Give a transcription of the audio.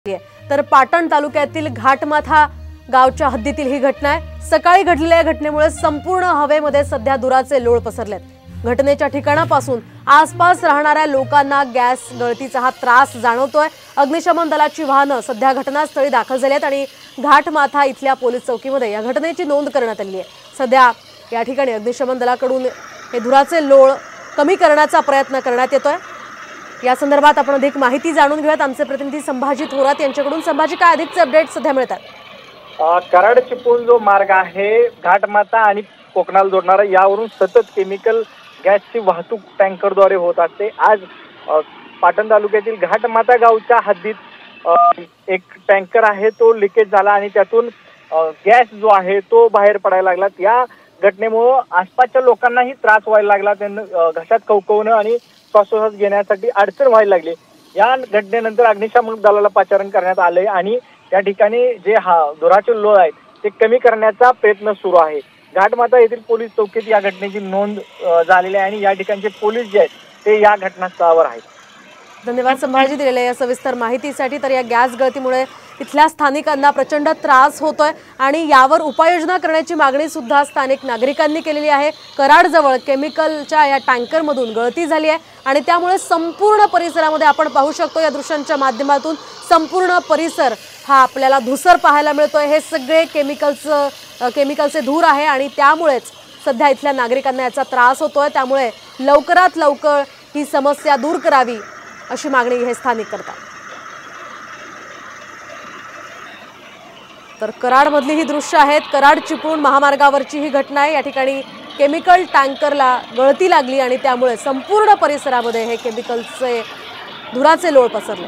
तर पाटण तालुक्यातील घाटमाथा गावच्या हद्दीतील ही घटना आहे। सकाळी घडलेल्या घटनेमुळे संपूर्ण हवेमध्ये सध्या धुराचे लोळ पसरलेत। घटनेच्या ठिकाणापासून आसपास राहणाऱ्या लोकांना गॅस गळतीचा हा त्रास जाणवतोय। अग्निशमन दलाची वाहनं सध्या घटनास्थळी दाखल झाली आहेत आणि घाटमाथा इथल्या पोलीस चौकीमध्ये या घटनेची नोंद करण्यात आली आहे। सध्या या ठिकाणी अग्निशमन दलाकडून हे धुराचे लोळ कमी करण्याचा प्रयत्न करण्यात येतोय। या संदर्भात आपण अधिक माहिती जाणून घेऊयात आमचे प्रतिनिधी संभाजी थोरात यांच्याकडून। संभाजी, काय अधिकचे अपडेट सध्या मिळतात? कराड चिपळूण जो मार्ग आहे घाटमाथा आणि कोकणाला जोडणारा, यावरून सतत केमिकल गॅसची वाहतूक टँकरद्वारे होत असते। आज पाटण तालुक्यातील घाटमाथा गावच्या हद्दीत एक टँकर आहे तो लिकेज झाला आणि त्यातून गॅस जो आहे तो बाहेर पडायला लागला। या घटनेमुळे आसपासच्या लोकांनाही त्रास व्हायला लागला, त्यांना घशात कवकवणं आणि श्वासोच्छवास घेण्यासाठी अडचण व्हायला लागली। या घटनेनंतर अग्निशमन दलाला पाचारण करण्यात आले आणि त्या ठिकाणी जे धुराचे लोळ आहेत ते कमी करण्याचा प्रयत्न सुरू आहे। घाटमाथा येथील पोलीस चौकीत या घटनेची नोंद झालेली आहे आणि या ठिकाणचे पोलीस जे आहेत ते या घटनास्थळावर आहेत। धन्यवाद संभाजी दिलेल्या या सविस्तर माहितीसाठी। तर या गॅस गळतीमुळे इथल्या स्थानिकांना प्रचंड त्रास होतोय आणि यावर उपाययोजना करण्याची मागणी सुद्धा स्थानिक नागरिकांनी केलेली आहे। कराडजवळ केमिकलच्या या टँकरमधून गळती झाली आहे आणि त्यामुळे संपूर्ण परिसरामध्ये आपण पाहू शकतो या दृश्यांच्या माध्यमातून संपूर्ण परिसर हा आपल्याला धुसर पाहायला मिळतोय। हे सगळे केमिकलचे धूर आहे आणि त्यामुळेच सध्या इथल्या नागरिकांना याचा त्रास होतोय। त्यामुळे लवकरात लवकर ही समस्या दूर करावी अशी मागणी हे स्थानिक करतात। तर कराडमधली ही दृश्य आहेत। कराड चिपळूण महामार्गावरची ही घटना आहे। या ठिकाणी केमिकल टँकरला गळती लागली आणि त्यामुळे संपूर्ण परिसरामध्ये हे केमिकलचे धुराचे लोळ पसरले।